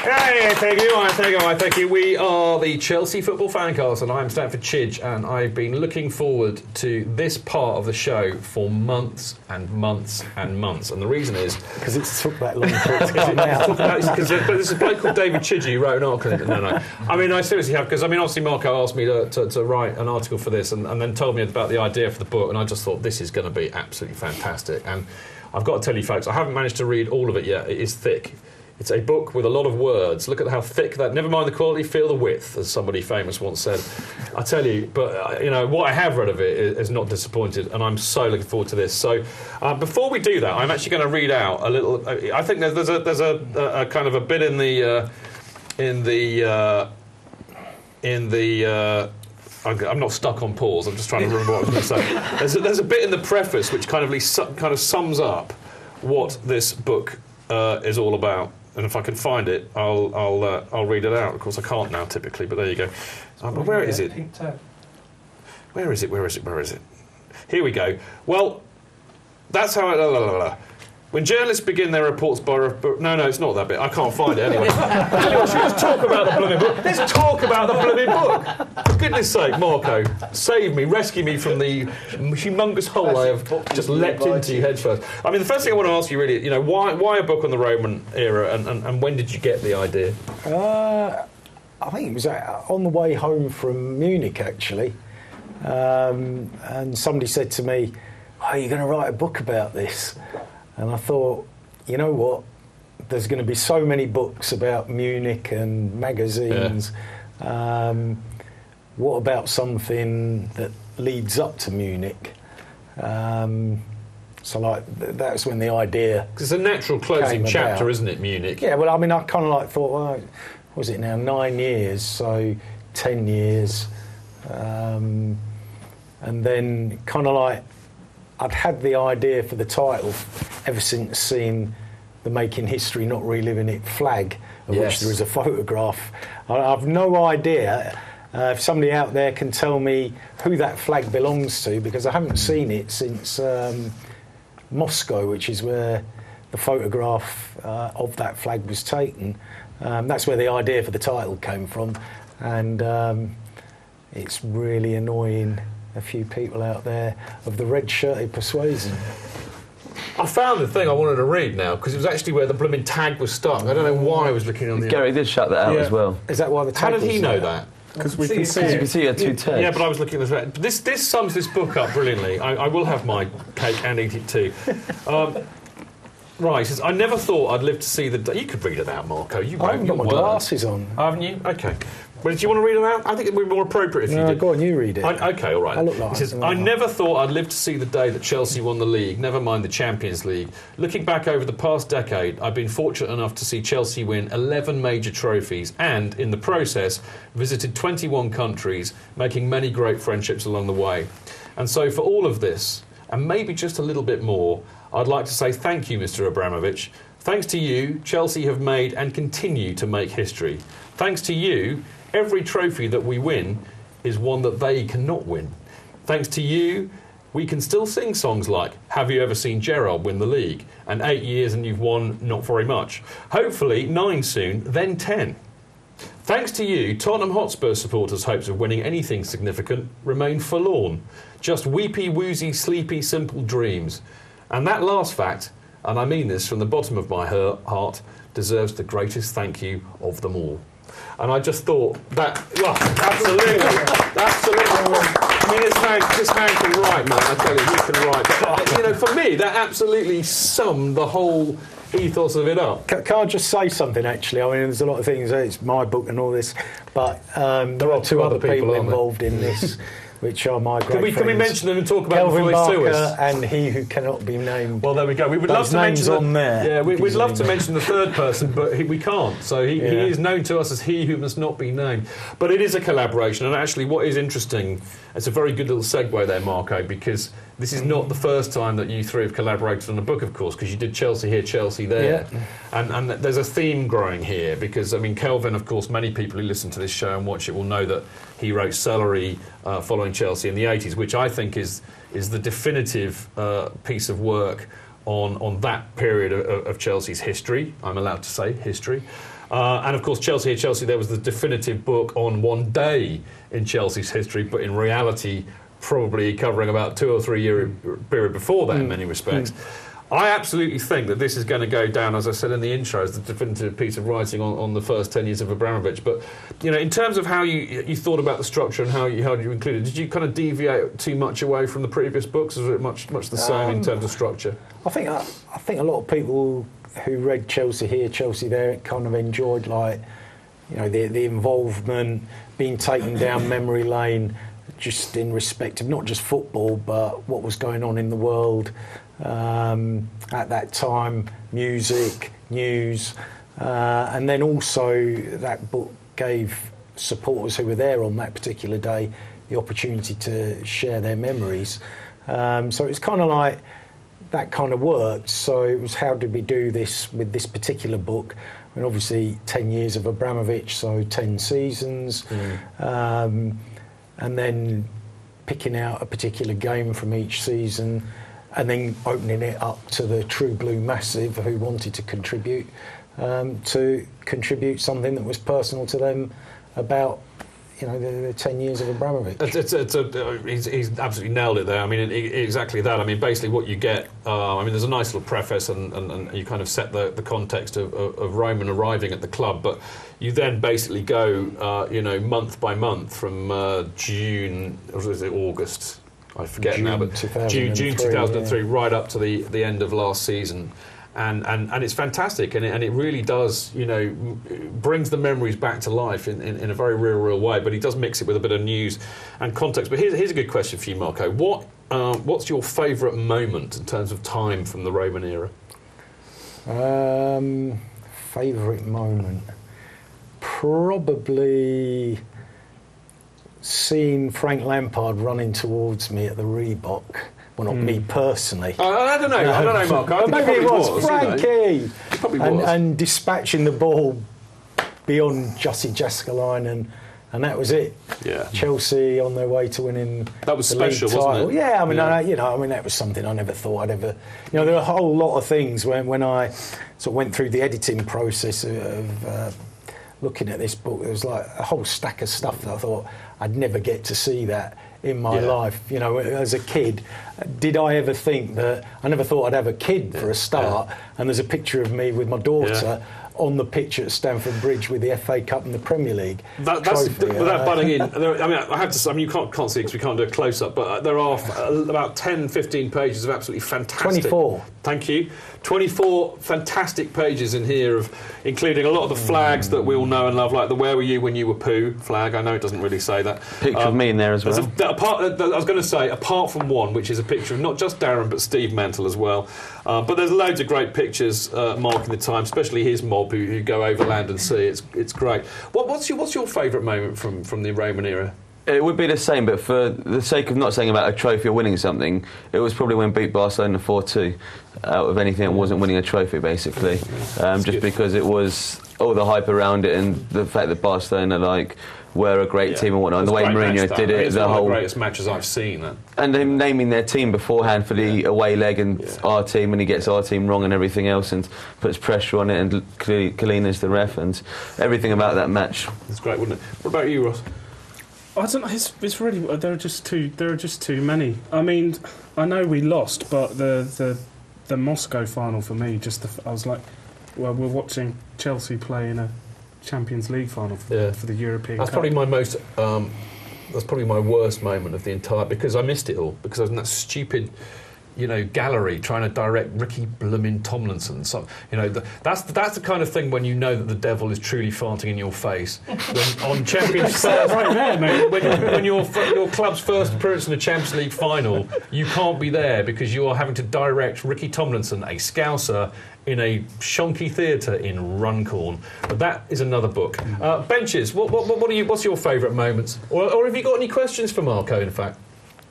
Hey, thank you. We are the Chelsea Football FanCast, and I'm Stanford Chidge, and I've been looking forward to this part of the show for months and months and months. And the reason is because it's took that long for it to come out. Because there's a bloke called David Chidge who wrote an article. No. I mean, I seriously have, because obviously Marco asked me to write an article for this, and then told me about the idea for the book, and I just thought this is going to be absolutely fantastic. And I've got to tell you, folks, I haven't managed to read all of it yet. It is thick. It's a book with a lot of words. Look at how thick that... Never mind the quality, feel the width, as somebody famous once said. I tell you, but, what I have read of it is not disappointed, and I'm so looking forward to this. So, before we do that, I'm actually going to read out a little... I think there's a kind of a bit in the... I'm not stuck on pause. I'm just trying to remember what I was going to say. There's a bit in the preface which kind of sums up what this book is all about. And if I can find it, I'll read it out. Of course, I can't now, typically, but there you go. But where is it? Where is it? Here we go. Well, that's how it... When journalists begin their reports by... No, it's not that bit. I can't find it anyway. Let's talk about the blooming book. Let's talk about the blooming book. For goodness sake, Marco, save me, rescue me from the humongous hole I have just leapt into head first. I mean, the first thing I want to ask you really, why a book on the Roman era, and when did you get the idea? I think it was on the way home from Munich, actually. And somebody said to me, "Are you going to write a book about this?" And I thought, you know what? There's going to be so many books about Munich and magazines. Yeah. What about something that leads up to Munich? So, that's when the idea... Because it's a natural closing chapter, isn't it, Munich? Yeah, well, I mean, I kind of thought, well, was it now 9 years? So 10 years. And then kind of I'd had the idea for the title ever since seeing the Making History, Not Reliving It flag, of which there is a photograph. I've no idea if somebody out there can tell me who that flag belongs to, because I haven't seen it since Moscow, which is where the photograph of that flag was taken. That's where the idea for the title came from, and it's really annoying a few people out there of the red-shirted persuasion. I found the thing I wanted to read now, because it was actually where the blooming tag was stuck. I don't know why I was looking on the... Gary did shut that out as well. Is that why the tag How did he know that? Because we can see it. You can see it 2 tags. Yeah, but I was looking at this. This sums this book up brilliantly. I will have my cake and eat it too. Right, he says, I never thought I'd live to see the day... You could read it out, Marco. You I haven't got my glasses on. Haven't you? OK. Well, do you want to read it out? I think it would be more appropriate if you did. Go on, you read it. OK, all right. I look like he says, I never thought I'd live to see the day that Chelsea won the league, never mind the Champions League. Looking back over the past decade, I've been fortunate enough to see Chelsea win 11 major trophies and, in the process, visited 21 countries, making many great friendships along the way. And so for all of this, and maybe just a little bit more, I'd like to say thank you, Mr. Abramovich. Thanks to you, Chelsea have made and continue to make history. Thanks to you, every trophy that we win is one that they cannot win. Thanks to you, we can still sing songs like Have You Ever Seen Gerrard Win the League? And 8 years and you've won not very much. Hopefully 9 soon, then 10. Thanks to you, Tottenham Hotspur supporters' hopes of winning anything significant remain forlorn. Just weepy, woozy, sleepy, simple dreams. And that last fact, and I mean this from the bottom of my heart, deserves the greatest thank you of them all. And I just thought that, absolutely. I mean, this man can write, man. I tell you, he can write. But, for me, that absolutely summed the whole ethos of it up. Can I just say something, actually? I mean, there's a lot of things, it's my book and all this, but there are 2 other people involved in this, which are my great friends. Can we mention them and talk about Kelvin them Barker to us? And he who cannot be named. Well, there we go. We would love to mention on there. Yeah, we'd love to mention the third person, but we can't. So he is known to us as he who must not be named. But it is a collaboration, and actually, what is interesting, it's a very good little segue there, Marco, because this is not the first time that you 3 have collaborated on a book, of course, because you did Chelsea here, Chelsea there. Yeah. And there's a theme growing here, because, I mean, Kelvin, of course, many people who listen to this show and watch it will know that he wrote Celery following Chelsea in the 80s, which I think is the definitive piece of work on that period of Chelsea's history. I'm allowed to say history. And of course, Chelsea at Chelsea, there was the definitive book on one day in Chelsea's history, but in reality, probably covering about 2 or 3 year period before that in many respects. I absolutely think that this is going to go down, as I said in the intro, as the definitive piece of writing on the first 10 years of Abramovich. But, you know, in terms of how you thought about the structure and how you included, did you kind of deviate too much away from the previous books, or was it much the same in terms of structure? I think a lot of people who read Chelsea Here, Chelsea There, kind of enjoyed, like, you know, the involvement, being taken down memory lane, just in respect of not just football, but what was going on in the world. At that time, music, news, and then also that book gave supporters who were there on that particular day the opportunity to share their memories. So it's kind of like that kind of worked. So it was, how did we do this with this particular book? And obviously 10 years of Abramovich, so 10 seasons, and then picking out a particular game from each season, and then opening it up to the true blue massive who wanted to contribute something that was personal to them about, you know, the 10 years of Abramovich. He's absolutely nailed it there. I mean, exactly that. I mean, basically what you get, I mean, there's a nice little preface and you kind of set the context of Roman arriving at the club, but you then basically go, you know, month by month from June, or was it August? I forget June now, but 2003, June 2003, right up to the end of last season. And it's fantastic, and it really does, you know, brings the memories back to life in a very real way. But he does mix it with a bit of news and context. But here's a good question for you, Marco. What's your favourite moment in terms of time from the Roman era? Favourite moment, probably seeing Frank Lampard running towards me at the Reebok. Well, not me personally. I don't know, Marco. Maybe it was Frankie. You know. It probably was. And dispatching the ball beyond Jussie Jääskeläinen, and that was it. Yeah. Chelsea on their way to winning. That was the special, league title. wasn't it? Yeah, I mean, that was something I never thought I'd ever. You know, there are a whole lot of things when I sort of went through the editing process of looking at this book. There was like a whole stack of stuff that I thought I'd never get to see that in my life. You know, as a kid, did I ever think that? I never thought I'd have a kid for a start. And there's a picture of me with my daughter on the pitch at Stamford Bridge with the FA Cup and the Premier League. That's without butting in. I have to say, I mean, you can't see because we can't do a close up, but there are about 10, 15 pages of absolutely fantastic. 24. Thank you. 24 fantastic pages in here, of including a lot of the flags that we all know and love, like the "Where were you when you were poo" flag. I know it doesn't really say that. Picture of me in there as well. I was going to say, apart from one, which is a picture of not just Darren but Steve Mantle as well. But there's loads of great pictures marking the time, especially his mob who go over land and sea. It's great. What's your favourite moment from the Roman era? It would be the same, but for the sake of not saying about a trophy or winning something, it was probably when beat Barcelona 4-2 out of anything that wasn't winning a trophy, basically. Just because it was all the hype around it and the fact that Barcelona were a great team and whatnot, and the way Mourinho did it, the whole greatest matches I've seen. That. And him naming their team beforehand for the away leg and our team, and he gets our team wrong and everything else, and puts pressure on it, and Kalina's the ref, and everything about that match. It's great, wouldn't it? What about you, Ross? I don't know. It's really, there are just too many. I mean, I know we lost, but the Moscow final for me, I was like, well, we're watching Chelsea play in a Champions League final for the European Cup. Probably my most. That's probably my worst moment of the entire, because I missed it all, because I was in that stupid, you know, gallery trying to direct Ricky Bloomin' Tomlinson. So, you know, that's the kind of thing when you know that the devil is truly farting in your face. When on Champions right there, mate. When your club's first appearance in a Champions League final, you can't be there because you are having to direct Ricky Tomlinson, a Scouser, in a shonky theatre in Runcorn. But that is another book. Benches, what's your favourite moments? Or have you got any questions for Marco, in fact?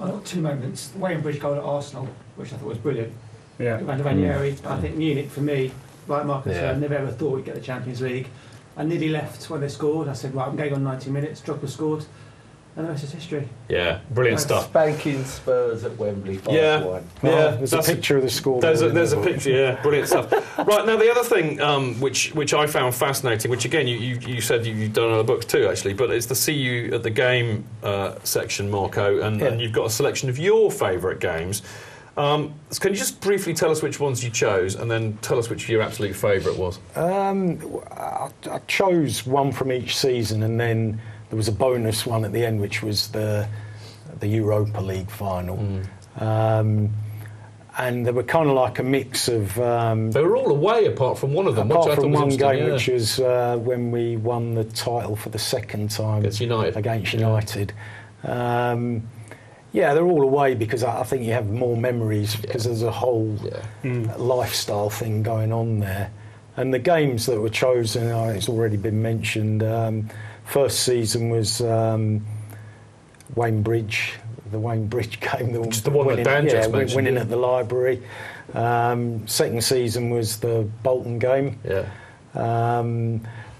I've got two moments. The Weybridge goal at Arsenal, which I thought was brilliant. Yeah. Ranieri. I think Munich, for me, like Marcus said, I never ever thought we'd get the Champions League. I nearly left when they scored. I said, right, I'm going on 90 minutes. Drogba scored. And the rest is history. Yeah, brilliant stuff. Spanking Spurs at Wembley 5-1. Yeah, there's a picture of the score. There's a picture, yeah, brilliant stuff. Right, now the other thing which I found fascinating, which again you said you've done other books too actually, but it's the See You at the Game section, Marco, and you've got a selection of your favourite games. Can you just briefly tell us which ones you chose, and then tell us which your absolute favourite was? I chose one from each season, and then there was a bonus one at the end, which was the Europa League final. And they were kind of like a mix of... they were all away apart from one of them. Apart from one game, which was when we won the title for the second time against United. Yeah, they're all away because I think you have more memories because there's a whole lifestyle thing going on there. And the games that were chosen, it's already been mentioned. First season was Wayne Bridge, the Wayne Bridge game. Which is the one that Dan just mentioned. Winning at the Library. Second season was the Bolton game. Yeah.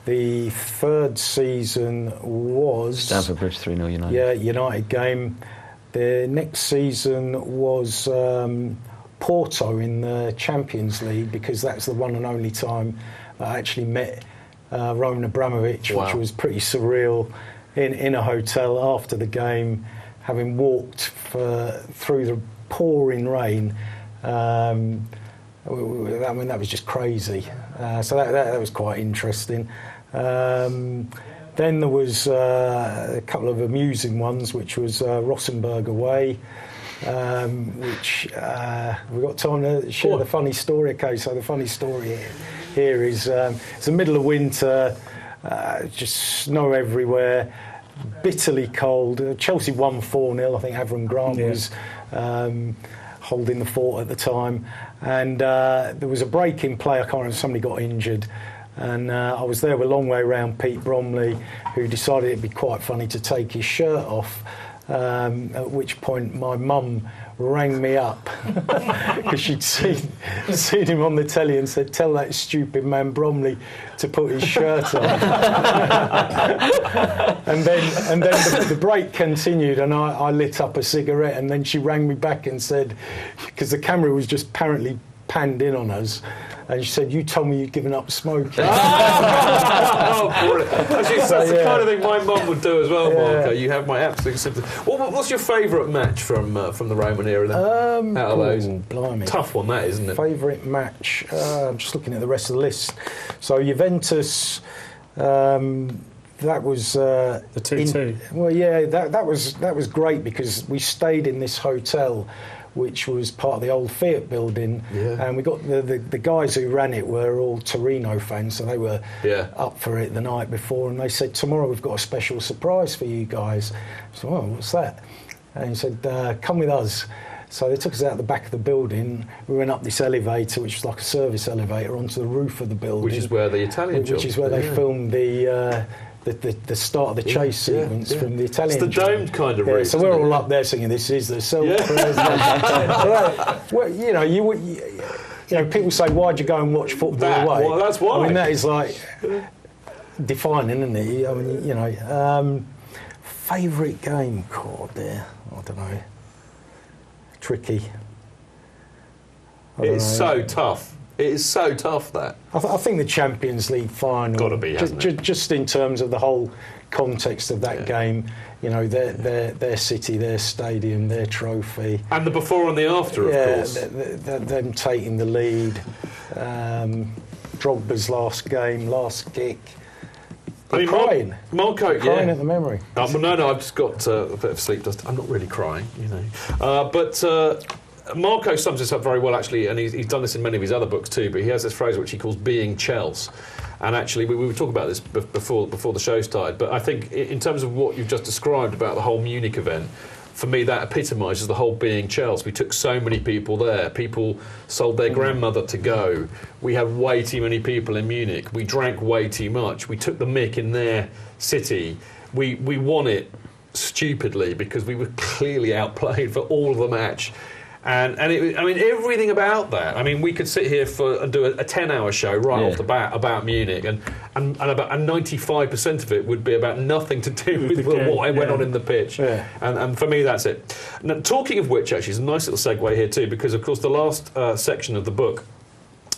The third season was... Stamford Bridge 3-0 United. Yeah, United game. The next season was Porto in the Champions League, because that's the one and only time I actually met Roman Abramovich, which was pretty surreal, in a hotel after the game, having walked through the pouring rain. I mean, that was just crazy. So that was quite interesting. Then there was a couple of amusing ones, which was Rosenborg away, which we've got time to share the funny story. Okay, so the funny story here is it's the middle of winter, just snow everywhere, bitterly cold. Chelsea won 4-0. I think Avram Grant was holding the fort at the time. And there was a break in play. I can't remember, somebody got injured. And I was there with long way round Pete Bromley, who decided it'd be quite funny to take his shirt off, at which point my mum rang me up because she'd seen him on the telly and said, "Tell that stupid man Bromley to put his shirt on." and then the break continued, and I lit up a cigarette, and then she rang me back and said, because the camera was just apparently panned in on us, and she said, "You told me you'd given up smoking." Brilliant. Actually, that's the kind of thing my mum would do as well, Marco. You have my absolute sympathy. What's your favourite match from the Roman era then? Out of those? Blimey. Tough one, that, isn't it? Favourite match? I'm just looking at the rest of the list. So Juventus, that was... the 2-2. Well, yeah, that was great, because we stayed in this hotel, which was part of the old Fiat building, and we got the guys who ran it were all Torino fans, so they were up for it the night before, and they said, "Tomorrow we've got a special surprise for you guys." So, "Oh, what's that?" And he said, "Come with us." So they took us out the back of the building. We went up this elevator, which was like a service elevator, onto the roof of the building, which is where the Italian which is where they filmed the start of the chase sequence from the Italian. It's the domed kind of route. So we're all up there singing, "This is the self-president." Well, people say, "Why'd you go and watch football away?" Well, that's why. I mean, that is like defining, isn't it? I mean, favourite game, there. I don't know. Tricky. It's so tough. It is so tough, that. I think the Champions League final... Got to be, hasn't it? Just in terms of the whole context of that game, their city, their stadium, their trophy. And the before and the after, of course. Them taking the lead. Drogba's last game, last kick. Crying. Marco, crying at the memory. No, I've just got a bit of sleep dust. I'm not really crying, but... Marco sums this up very well, actually, and he's done this in many of his other books too, but he has this phrase which he calls being Chelsea. And actually, we were talking about this before the show started, but I think in terms of what you've just described about the whole Munich event, for me that epitomises the whole being Chelsea. We took so many people there. People sold their grandmother to go. We had way too many people in Munich. We drank way too much. We took the mick in their city. We won it stupidly because we were clearly outplayed for all of the match. And I mean, everything about that. I mean, we could sit here and do a 10-hour show right off the bat about Munich, and 95% of it would be about nothing to do with what went on in the pitch. Yeah. And for me, that's it. Now, talking of which, actually, is a nice little segue here too, because of course the last section of the book,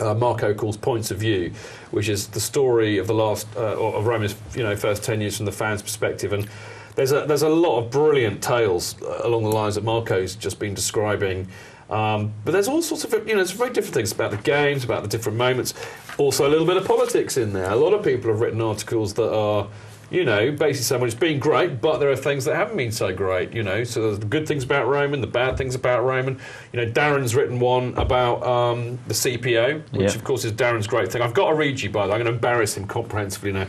Marco calls Points of View, which is the story of the last of Roma's first 10 years from the fans' perspective. And there's a lot of brilliant tales along the lines that Marco's just been describing. But there's all sorts of, there's very different things about the games, about the different moments. Also a little bit of politics in there. A lot of people have written articles that are, basically saying, well, it's been great, but there are things that haven't been so great, So there's the good things about Roman, the bad things about Roman. Darren's written one about the CPO, which of course is Darren's great thing. I've got to read you, by the way. I'm going to embarrass him comprehensively now.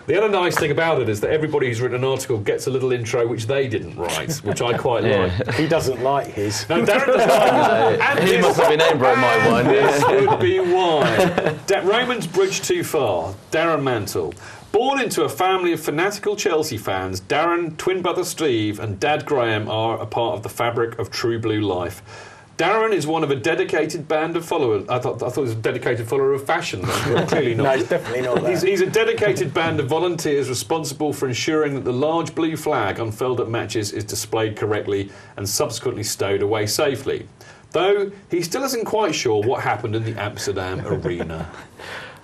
The other nice thing about it is that everybody who's written an article gets a little intro which they didn't write, which I quite like. He doesn't like his. No, Darren doesn't like his. He must have been named right my one. This would be why. Roman's bridge too far. Darren Mantle. Born into a family of fanatical Chelsea fans, Darren, twin brother Steve and dad Graham are a part of the fabric of true blue life. Darren is one of a dedicated band of followers. I thought he was a dedicated follower of fashion. Well, clearly not. No, he's definitely not that. He's a dedicated band of volunteers responsible for ensuring that the large blue flag unfurled at matches is displayed correctly and subsequently stowed away safely. Though he still isn't quite sure what happened in the Amsterdam arena.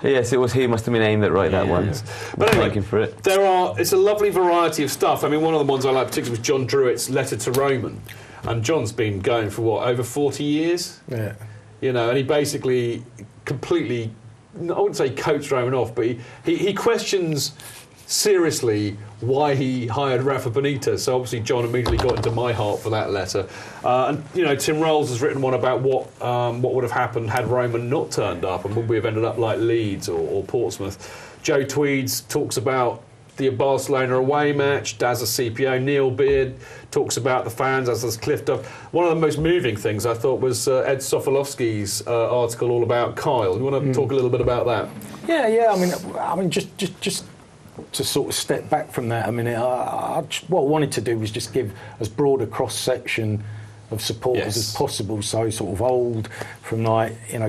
Yes, it was he must have been aimed at that one. But anyway, thanking for it. It's a lovely variety of stuff. I mean, one of the ones I like particularly was John Druitt's Letter to Roman. And John's been going for, over 40 years? Yeah. And he basically completely, I wouldn't say coached Roman off, but he questions seriously why he hired Rafa Benitez. So obviously John immediately got into my heart for that letter. And Tim Rolls has written one about what would have happened had Roman not turned up, and would we have ended up like Leeds or Portsmouth. Joe Tweeds talks about the Barcelona away match, Daz a CPO. Neil Beard talks about the fans, as does Cliff Duff. One of the most moving things I thought was Ed Sofolovsky's article all about Kyle. You want to talk a little bit about that? Yeah. I mean, just to sort of step back from that. I mean, what I wanted to do was just give as broad a cross section of supporters as possible. So sort of old, from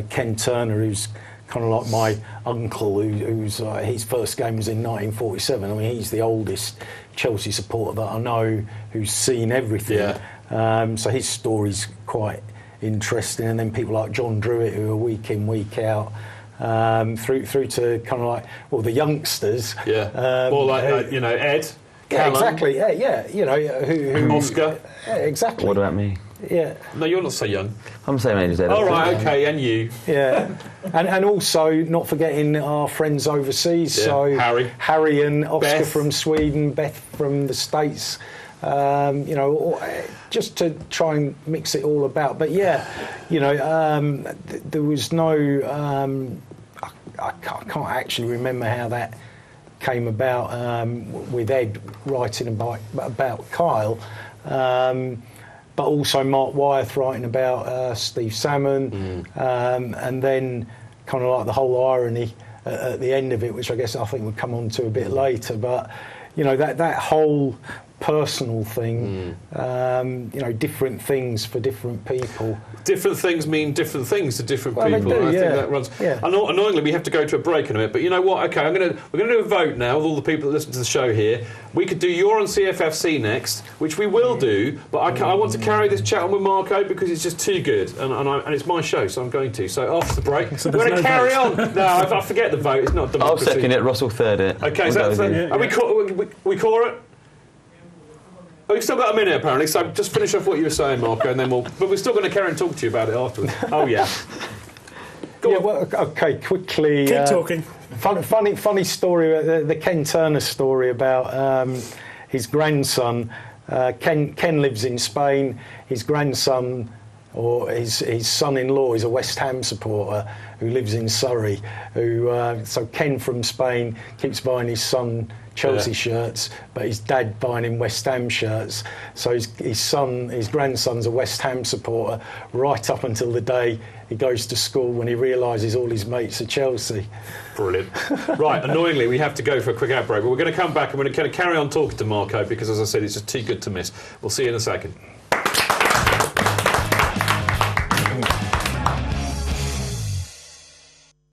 Ken Turner, who's kind of like my uncle, who's his first game was in 1947. I mean, he's the oldest Chelsea supporter that I know who's seen everything. Yeah. So his story's quite interesting. And then people like John Druitt, who are week in, week out, through to kind of the youngsters. Yeah. More like Ed. Yeah, Callum. Exactly. Yeah. Who Oscar. Yeah, exactly. What about me? Yeah. No, you're not so young. I'm the same age as Ed. Oh, right, okay, and you. Yeah. and also not forgetting our friends overseas. Yeah. So Harry and Oscar Beth from Sweden, Beth from the States. Just to try and mix it all about. But there was no. I can't actually remember how that came about with Ed writing about Kyle. But also Mark Wyeth writing about Steve Salmon, and then kind of like the whole irony at the end of it, which I think we'll come on to a bit later. But that whole personal thing, different things for different people. Different things mean different things to different people. They do, I think that runs. Yeah. Annoyingly, we have to go to a break in a minute. But you know what? Okay, we're going to do a vote now with all the people that listen to the show here. We could do You're on CFFC next, which we will do. But I want to carry this chat on with Marco because it's just too good, and it's my show, so I'm going to. So after the break, we're going to carry on. No, I forget the vote. It's not democracy. I'll second it. Russell third it. Okay, we call it. Oh, we've still got a minute, apparently, so just finish off what you were saying, Marco, and then but we're still going to carry on talk to you about it afterwards. Oh, yeah. Go on. Well, okay, quickly. Keep talking. Funny story, the Ken Turner story about his grandson. Ken lives in Spain. His grandson, or his son-in-law, is a West Ham supporter who lives in Surrey. So Ken from Spain keeps buying his son Chelsea shirts, but his dad buying him West Ham shirts. So his grandson's a West Ham supporter right up until the day he goes to school when he realises all his mates are Chelsea. Brilliant. Right, annoyingly, we have to go for a quick ad break, but we're going to come back and we're going to carry on talking to Marco because, as I said, it's just too good to miss. We'll see you in a second.